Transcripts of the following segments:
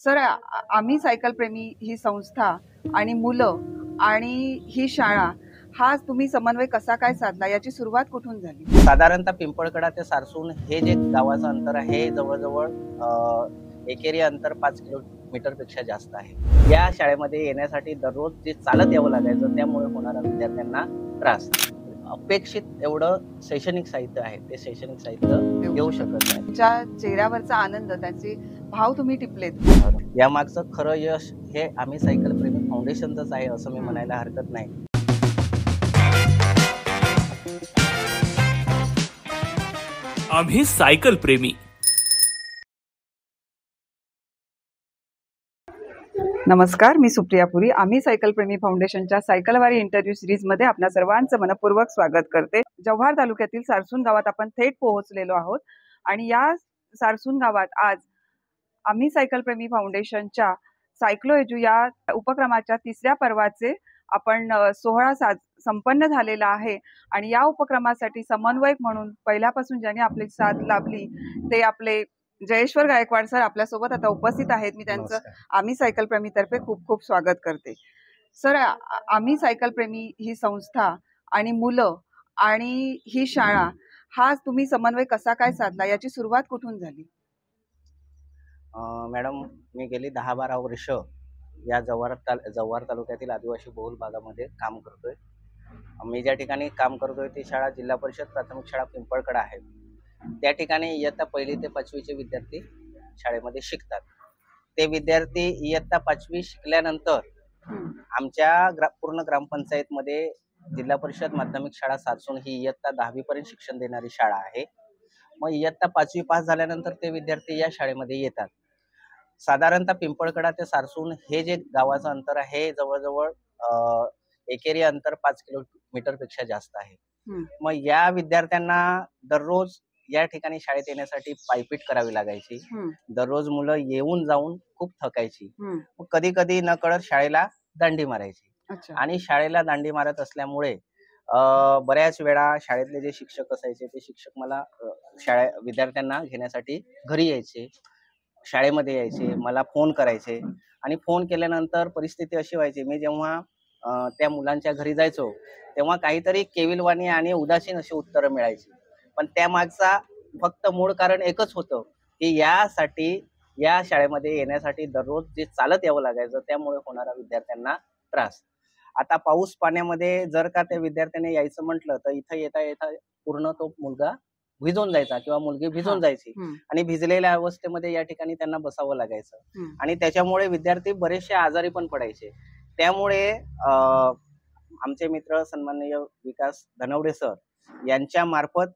Sir, आम्ही cycle प्रेमी ही संस्था आणि मुलं आणि ही शाळा हा तुम्ही समन्वय कसा काय साधला, याची सुरुवात कुठून झाली? साधारणतः पिंपळकडा ते सारसून हे जे गावाचं अंतर आहे हे जवळजवळ एकेरी अंतर 5 किलोमीटर पेक्षा जास्त आहे। या शाळेमध्ये येण्यासाठी दररोज जे चालत यावं लागायचं त्यामुळे होणारा विद्यार्थ्यांना त्रास। अपेक्षित एवढं शैक्षणिक साहित्य आहे ते शैक्षणिक साहित्य देऊ शकत नाही। त्यांच्या चेहऱ्यावरचा आनंद, त्यांचे भाव तुम्ही टिपलेत। या मागचं खरं यश हे आम्ही सायकल प्रेमी फाउंडेशनचंच आहे असं मी म्हणायला हरकत नाही। आम्ही सायकल प्रेमी। नमस्कार, मी सुप्रिया पुरी। आम्ही सायकल प्रेमी फाउंडेशनच्या सायकलवारी इंटरव्ह्यू सिरीजमध्ये आपल्या सर्वांचं मनपूर्वक स्वागत करते। जव्हार तालुक्यातील सारसून गावात आपण थेट पोहोचलेलो आहोत आणि या सारसून गावात आज आम्ही सायकल प्रेमी फाउंडेशनच्या सायक्लो एजू या उपक्रमाच्या 3ऱ्या पर्वाचे आपण सोहळा संपन्न झालेला आहे आणि या उपक्रमासाठी समन्वयक म्हणून पहिल्यापासून ज्यांनी आपली साथ लाभली ते आपले जयेश्वर गायकवाड सर आपल्यासोबत आता उपस्थित आहेत। मी त्यांचं आम्ही सायकल प्रेमी तर्फे खूप खूप स्वागत करते। सर, आम्ही सायकल प्रेमी ही संस्था आणि मुलं आणि ही शाळा हा तुम्ही समन्वय कसा काय साधला, याची सुरुवात कुठून झाली? मॅडम, मी गेली 10-12 वर्ष या जव्हार तालुक्यातील आदिवासी बहुल भागामध्ये काम करतोय। मी ज्या ठिकाणी काम करतोय ती शाळा जिल्हा परिषद प्राथमिक शाळा पिंपळकडा आहे। त्या ठिकाणी इयत्ता 1ली ते 5वीचे विद्यार्थी शाळेमध्ये शिकतात। ते विद्यार्थी इयत्ता 5वी शिकल्यानंतर आमच्या पूर्ण ग्रामपंचायतमध्ये जिल्हा परिषद माध्यमिक शाळा सारसून ही इयत्ता 10वी पर्यंत शिक्षण देणारी शाळा आहे। मग इयत्ता 5वी पास झाल्यानंतर ते विद्यार्थी या शाळेमध्ये येतात। साधारणतः पिंपळकडा ते सारसून हे जे गावाचं अंतर आहे हे जवळजवळ एकेरी अंतर 5 किलोमीटर पेक्षा जास्त आहे। मग या विद्यार्थ्यांना दररोज या ठिकाणी शाळेत येण्यासाठी पायपीट करावी लागायची। दररोज मुलं येऊन जाऊन खूप थकायची। मग कधी कधी न कळत शाळेला दांडी मारायची आणि शाळेला दांडी मारत असल्यामुळे बऱ्याच वेळा शाळेतले जे शिक्षक असायचे ते शिक्षक मला विद्यार्थ्यांना घेण्यासाठी घरी यायचे, शाळेमध्ये यायचे, मला फोन करायचे आणि फोन केल्यानंतर परिस्थिती अशी व्हायची, मी जेव्हा त्या मुलांच्या घरी जायचो तेव्हा काहीतरी केविलवाणी आणि उदासीन अशी उत्तरं मिळायची। पण त्या मागचा फक्त मूळ कारण एकच होतं की यासाठी या शाळेमध्ये येण्यासाठी दररोज जे चालत यावं लागायचं त्यामुळे होणारा विद्यार्थ्यांना त्रास। आता पाऊस पाण्यामध्ये जर का त्या विद्यार्थ्याने यायचं म्हटलं तर इथं येता येता पूर्ण तो मुलगा भिजून जायचा किंवा मुलगी भिजून जायची आणि भिजलेल्या अवस्थेमध्ये या ठिकाणी त्यांना बसावं लागायचं आणि त्याच्यामुळे विद्यार्थी बरेचसे आजारी पण पडायचे। त्यामुळे आमचे मित्र सन्माननीय विकास धनवडे सर यांच्या मार्फत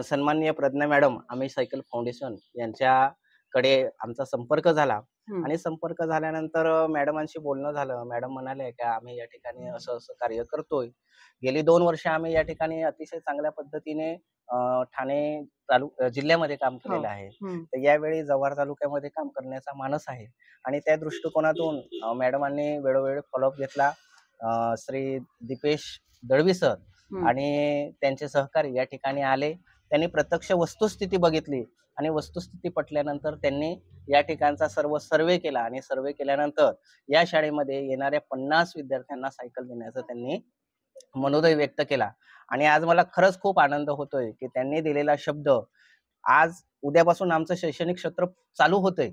सन्माननीय प्रज्ञा मॅडम आम्ही सायकल फाउंडेशन यांच्याकडे आमचा संपर्क झाला आणि संपर्क झाल्यानंतर मॅडमांशी बोलणं झालं। मॅडम म्हणाले की आम्ही या ठिकाणी असं असं कार्य करतोय। गेली 2 वर्ष आम्ही या ठिकाणी अतिशय चांगल्या पद्धतीने ठाणे जिल्ह्यामध्ये काम केलेलं आहे। तर यावेळी जव्हार तालुक्यामध्ये काम करण्याचा मानस आहे आणि त्या दृष्टिकोनातून मॅडमांनी वेळोवेळी फॉलोअप घेतला। श्री दीपेश दळवी सर आणि त्यांचे सहकारी या ठिकाणी आले, त्यांनी प्रत्यक्ष वस्तुस्थिती बघितली आणि वस्तुस्थिती पटल्यानंतर त्यांनी या ठिकाणचा सर्व सर्वे केला आणि सर्वे केल्यानंतर या शाळेमध्ये येणाऱ्या 50 विद्यार्थ्यांना सायकल देण्याचा त्यांनी मनोदय व्यक्त केला आणि आज मला खरंच खूप आनंद होतोय की त्यांनी दिलेला शब्द आज उद्यापासून आमचं शैक्षणिक सत्र चालू होतंय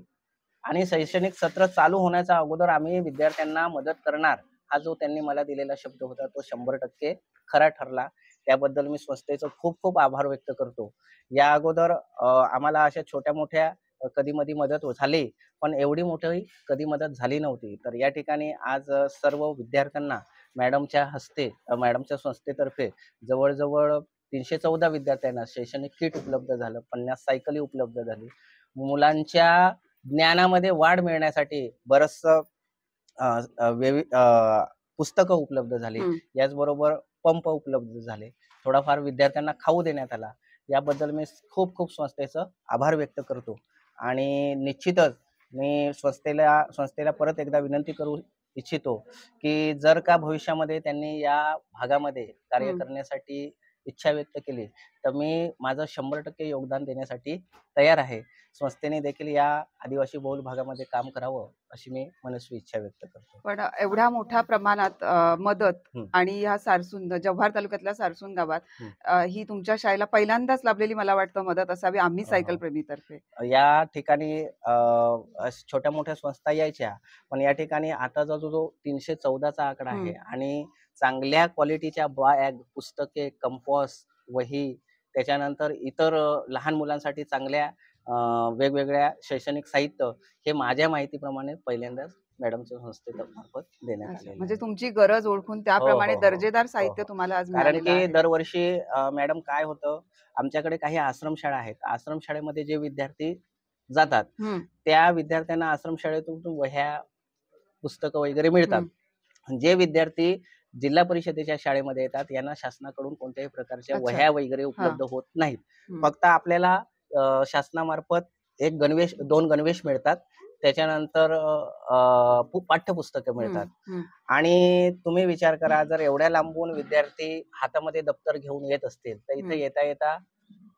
आणि शैक्षणिक सत्र चालू होण्याच्या अगोदर आम्ही विद्यार्थ्यांना मदत करणार हा जो त्यांनी मला दिलेला शब्द होता तो 100% खरा ठरला। त्याबद्दल मी संस्थेचं खूप खूप आभार व्यक्त करतो। या अगोदर आम्हाला अशा छोट्या मोठ्या कधी मधी मदत झाली पण एवढी मोठी कधी मदत झाली नव्हती। तर या ठिकाणी आज सर्व विद्यार्थ्यांना मॅडमच्या संस्थेतर्फे जवळजवळ 314 विद्यार्थ्यांना शैक्षणिक किट उपलब्ध झालं, 50 सायकली उपलब्ध झाली। मुलांच्या ज्ञानामध्ये वाढ मिळण्यासाठी बरचसं पुस्तकं उपलब्ध झाली, याचबरोबर पंप उपलब्ध झाले, थोडाफार विद्यार्थ्यांना खाऊ देण्यात आला। याबद्दल मी खूप खूप संस्थेचं आभार व्यक्त करतो आणि निश्चितच मी संस्थेला परत एकदा विनंती करू इच्छितो की जर का भविष्यामध्ये त्यांनी या भागामध्ये कार्य करण्यासाठी इच्छा व्यक्त केली तर मी माझं 100% योगदान देण्यासाठी तयार आहे. संस्थेने देखील या आदिवासी बहुल भागामध्ये काम करावं अशी मी मनस्वी इच्छा व्यक्त करतो. पण एवढ्या मोठ्या प्रमाणात मदत हं. आणि ह्या सारसून जव्हार तालुक्यातल्या सारसून गावात हं. ही तुमच्या शाळेला पहिल्यांदाच लाभलेली मला वाटतं मदत असावी आम्ही हो, सायकल हो. प्रेमीतर्फे. या ठिकाणी छोट्या मोठ्या संस्था यायच्या, पण या ठिकाणी आताचा जो 314चा आकडा आहे आणि चांगल्या क्वालिटीच्या बॅग, पुस्तके, कंपास, वही, त्याच्यानंतर इतर लहान मुलांसाठी चांगल्या वेगवेगळ्या शैक्षणिक साहित्य हे माझ्या माहितीप्रमाणे पहिल्यांदाच मॅडमच्या संस्थेमार्फत देण्यात अच्छा. आलेलं म्हणजे आहे. तुमची गरज ओळखून हो, त्याप्रमाणे हो, हो. दर्जेदार हो, साहित्य हो. तुम्हाला आज कारण मिळालेलं की आहे. दरवर्षी मॅडम काय होतं, आमच्याकडे काही आश्रमशाळा आहेत. आश्रमशाळेमध्ये जे विद्यार्थी जातात, हं, त्या विद्यार्थ्यांना आश्रमशाळेतून वह्या, पुस्तकं वगैरे मिळतात. हं. जे विद्यार्थी जिल्हा परिषदेच्या शाळेमध्ये येतात, यांना शासनाकडून कोणत्याही प्रकारच्या अच्छा. वह्या वगैरे हां. उपलब्ध होत नाहीत. हं. फक्त आपल्याला शासनामार्फत एक गणवेश, 2 गणवेश मिळतात. त्याच्यानंतर पाठ्यपुस्तकं हं, मिळतात. हं, आणि तुम्ही विचार करा, जर एवढ्या लांबून विद्यार्थी हातामध्ये दप्तर घेऊन येत असतील, तर इथे हं, येता-येता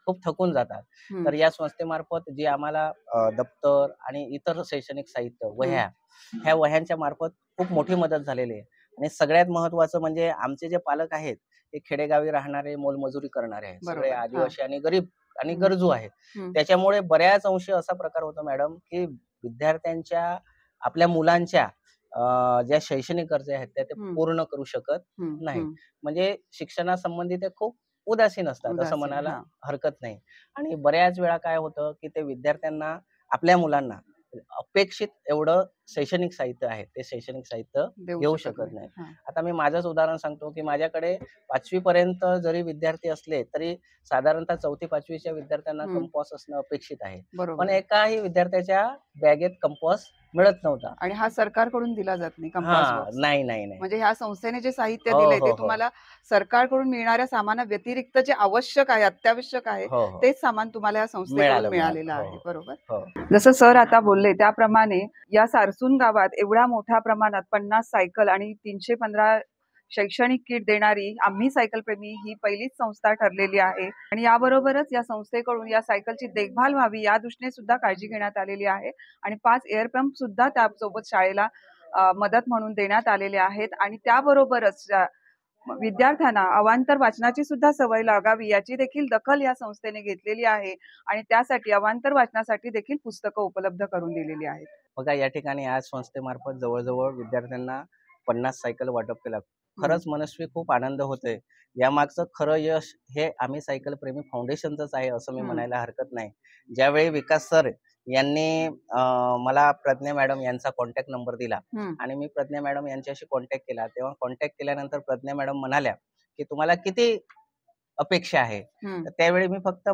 खूप थकून जातात. हं, तर या संस्थेमार्फत जी आम्हाला दप्तर आणि इतर शैक्षणिक साहित्य, हं. वह्या, ह्या वह्यांच्या मार्फत खूप मोठी मदत झालेली आहे. आणि सगळ्यात महत्त्वाचं म्हणजे आमचे जे पालक आहेत, ते खेडेगावी राहणारे, मोलमजुरी करणारे आहेत. सगळे बरोबर. हां. आदिवासी आणि गरीब आणि हं, गरजू आहेत. हं, त्याच्यामुळे बऱ्याच अंशी असा प्रकार होतो मॅडम, की विद्यार्थ्यांच्या, आपल्या मुलांच्या ज्या शैक्षणिक गरजा आहेत, त्या ते हं, पूर्ण करू शकत हं, नाहीत. हं. म्हणजे शिक्षणासंबंधी ते खूप उदासीन असतात, असं उदासीन. म्हणायला हां. हरकत नाही. आणि बऱ्याच वेळा काय होतं, की ते विद्यार्थ्यांना, आपल्या मुलांना अपेक्षित एवढं शैक्षणिक साहित्य आहे, ते शैक्षणिक साहित्य देऊ घेऊ शकत शकत नाही. नाही. हां. आता मी माझंच उदाहरण सांगतो, की माझ्याकडे 5वी पर्यंत जरी विद्यार्थी असले, तरी साधारणतः 4थी-5वीच्या विद्यार्थ्यांना हं. कंपास असणं अपेक्षित आहे. बरोबर पण आहे. एकाही विद्यार्थ्याच्या बॅगेत कंपास मिळत नव्हता. आणि हा सरकारकडून दिला जात नाही कंपास हां. बॉक्स. नाही, नाही, नाही. म्हणजे ह्या संस्थेने जे साहित्य हो, दिलंय ते हो, हो. तुम्हाला सरकारकडून मिळणाऱ्या सामानाव्यतिरिक्त जे आवश्यक आहे, अत्यावश्यक आहे, हो, हो. तेच सामान तुम्हाला या संस्थेकडून मिळालं. मिळालेलं हो, आहे. बरोबर? हो. जसं सर आता बोलले त्याप्रमाणे या सारसून गावात एवढ्या मोठ्या प्रमाणात 50 सायकल आणि 315 शैक्षणिक किट देणारी आम्ही सायकल प्रेमी ही पहिलीच संस्था ठरलेली आहे आणि याबरोबरच या संस्थेकडून या सायकलची देखभाल व्हावी या दृष्टीने सुद्धा काळजी घेण्यात आलेली आहे आणि 5 एअर पंप सुद्धा त्यासोबत शाळेला मदत म्हणून देण्यात आलेले आहेत आणि त्याबरोबरच विद्यार्थ्यांना अवांतर वाचनाची सुद्धा सवय लागावी याची देखील दखल या संस्थेने घेतलेली आहे आणि त्यासाठी अवांतर वाचनासाठी देखील पुस्तकं उपलब्ध करून दिलेली आहेत. बघा, या ठिकाणी आज संस्थेमार्फत जवळ-जवळ विद्यार्थ्यांना 50 सायकल वाटप केलं. खरंच मनस्वी खूप आनंद होतोय. यामागचं खरं यश हे आम्ही सायकल प्रेमी फाउंडेशनचंच आहे, असं मी हं, म्हणायला हरकत नाही. ज्यावेळी विकास सर यांनी मला प्रज्ञा मॅडम यांचा कॉन्टॅक्ट नंबर दिला हं, आणि मी प्रज्ञा मॅडम यांच्याशी कॉन्टॅक्ट केला. तेव्हा कॉन्टॅक्ट केल्यानंतर प्रज्ञा मॅडम म्हणाल्या, की "तुम्हाला किती अपेक्षा आहे?" हं, तर त्यावेळी मी फक्त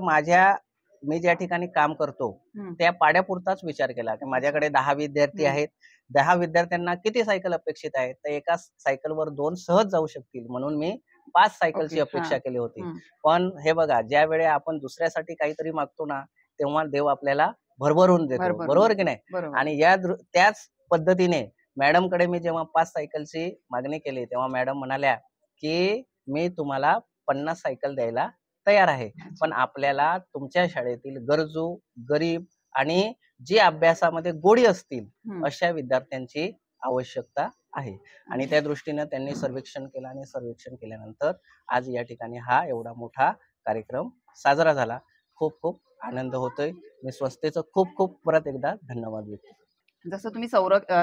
मी ज्या ठिकाणी काम करतो, हं. त्या पाड्यापुरताच विचार केला, की अच्छा. माझ्याकडे 10 विद्यार्थी हं. आहेत. 10 विद्यार्थ्यांना किती सायकल अपेक्षित आहे? तर एका सायकलवर 2 सहज जाऊ शकतील, म्हणून मी 5 ओके. सायकलची हां. अपेक्षा केली होती. हं. पण हे बघा, ज्यावेळी आपण दुसऱ्यासाठी काहीतरी मागतो ना, तेव्हा देव आपल्याला भरभरून देतो. भरभरून बरोबर की देतो. नाही? बरोबर. आणि त्याच पद्धतीने मॅडमकडे मी जेव्हा 5 सायकलची मागणी केली, तेव्हा मॅडम म्हणाल्या, की "मी तुम्हाला 50 सायकल द्यायला तयार आहे. पण आपल्याला तुमच्या शाळेतील गरजू, गरीब आणि जे अभ्यासामध्ये गोडी असतील, हं. अशा विद्यार्थ्यांची आवश्यकता आहे." आणि त्या दृष्टीनं त्यांनी सर्वेक्षण केलं आणि सर्वेक्षण केल्यानंतर आज या ठिकाणी हा एवढा मोठा कार्यक्रम साजरा झाला. खूप खूप आनंद होतोय. मी संस्थेचं खूप खूप परत एकदा धन्यवाद व्यक्त करतो. जसं तुम्ही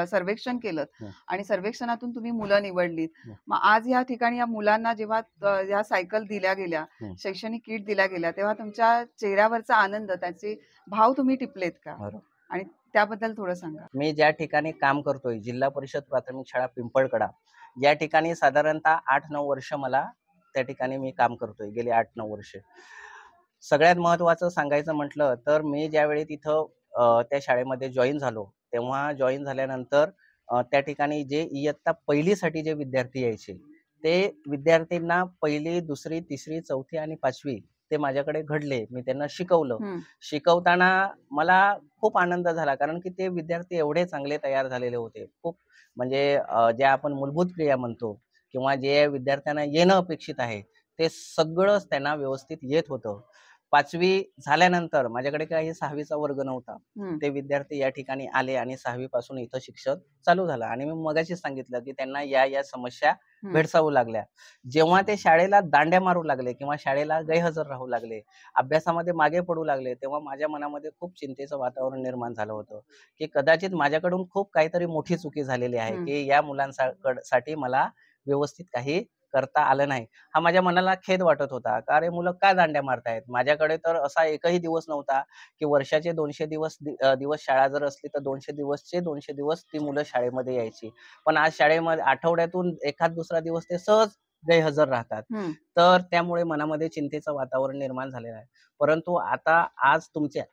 सर्वेक्षण केलंत हं, आणि सर्वेक्षणातून तुम्ही मुलं निवडलीत. हं, मग आज या ठिकाणी या मुलांना जेव्हा या सायकल दिल्या गेल्या, हं. शैक्षणिक किट दिल्या गेल्या, तेव्हा तुमच्या चेहऱ्यावरचा आनंद, त्याचे भाव तुम्ही टिपलेत का? बरोबर. आणि त्याबद्दल थोडं सांगा? मी ज्या ठिकाणी काम करतोय, जिल्हा परिषद प्राथमिक शाळा पिंपळकडा, या ठिकाणी साधारणतः 8-9 वर्ष मला त्या ठिकाणी मी काम करतोय, गेली 8-9 वर्ष. सगळ्यात महत्त्वाचं सांगायचं म्हटलं तर मी ज्यावेळी तिथं त्या शाळेमध्ये जॉइन झालो, तेव्हा जॉइन झाल्यानंतर त्या ठिकाणी जे इयत्ता पहिलीसाठी जे विद्यार्थी यायचे, ते विद्यार्थ्यांना 1ली, 2री, 3री, 4थी आणि 5वी ते माझ्याकडे घडले. मी त्यांना शिकवलं. हं, शिकवताना मला खूप आनंद झाला, कारण की ते विद्यार्थी एवढे चांगले तयार झालेले होते. खूप म्हणजे ज्या आपण मूलभूत क्रिया म्हणतो किंवा जे विद्यार्थ्यांना येणं अपेक्षित आहे, ते सगळंच त्यांना व्यवस्थित येत होतं. 5वी झाल्यानंतर माझ्याकडे काही 6वीचा वर्ग नव्हता. हम्म. ते विद्यार्थी या ठिकाणी आले आणि 6वी पासून इथं शिक्षण चालू झालं आणि मी मगाशीच सांगितलं की त्यांना या समस्या भेडसावू लागल्या. जेव्हा ते शाळेला दांड्या मारू लागले किंवा शाळेला गैरहजर राहू लागले, अभ्यासामध्ये मागे पडू लागले, तेव्हा माझ्या मनामध्ये खूप चिंतेचं वातावरण निर्माण झालं होतं की कदाचित माझ्याकडून खूप काहीतरी मोठी चुकी झालेली आहे की या मुलांसाठी मला व्यवस्थित काही करता आलं नाही. हा माझ्या मनाला खेद वाटत होता. का रे मुलं का दांड्या मारतायत? माझ्याकडे तर असा एकही दिवस नव्हता की वर्षाचे 200 दिवस शाळा जर असली तर 200 दिवस ती मुलं शाळेमध्ये यायची. पण आज शाळेमध्ये आठवड्यातून एखाद दुसरा दिवस ते सहज गैरहजर राहतात. तर त्यामुळे मनामध्ये चिंतेचं वातावरण निर्माण झालेलं आहे. परंतु आता आज तुमच्या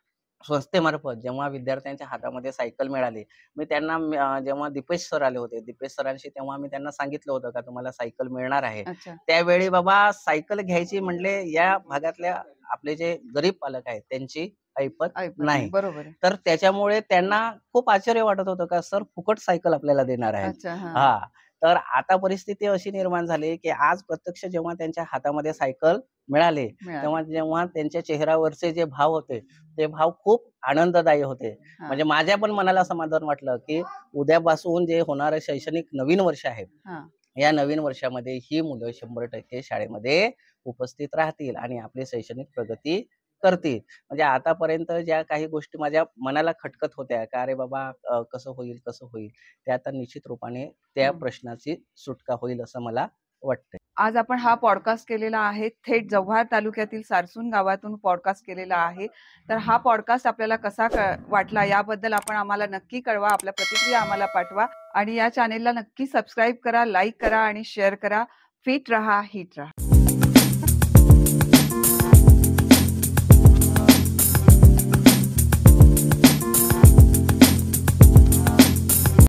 संस्थेमार्फत जेव्हा विद्यार्थ्यांच्या हातामध्ये सायकल मिळाली, मी त्यांना जेव्हा दीपेश सर आले होते, दीपेश सरांशी तेव्हा मी त्यांना सांगितलं होतं का तुम्हाला सायकल मिळणार आहे. अच्छा. त्यावेळी बाबा सायकल घ्यायची म्हणले या भागातल्या आपले जे गरीब पालक आहेत त्यांची ऐपत नाही. बरोबर आहे. तर त्याच्यामुळे त्यांना खूप आश्चर्य वाटत होतं का सर फुकट सायकल आपल्याला देणार आहेत. अच्छा. हा तर आता परिस्थिती अशी निर्माण झाली की आज प्रत्यक्ष जेव्हा त्यांच्या हातामध्ये सायकल मिळाले जेव्हा त्यांच्या चेहऱ्यावरचे जे भाव होते ते भाव खूप आनंददायी होते. म्हणजे माझ्या पण मनाला समाधान वाटलं की उद्यापासून जे होणारं शैक्षणिक नवीन वर्ष आहे, या नवीन वर्षामध्ये ही मुलं 100% शाळेमध्ये उपस्थित राहतील आणि आपली शैक्षणिक प्रगती करतील. म्हणजे आतापर्यंत ज्या काही गोष्टी माझ्या मनाला खटकत होत्या का अरे बाबा कसं होईल ते आता निश्चित रूपाने त्या प्रश्नाची सुटका होईल असं मला वाटतंय. आज आपण हा पॉडकास्ट केलेला आहे थेट जव्हार तालुक्यातील सारसून गावातून पॉडकास्ट केलेला आहे. तर हा पॉडकास्ट आपल्याला कसा वाटला याबद्दल आपण आम्हाला नक्की कळवा, आपल्या प्रतिक्रिया आम्हाला पाठवा आणि या चॅनेलला नक्की सबस्क्राईब करा, लाईक करा आणि शेअर करा. फिट रहा, हिट रहा.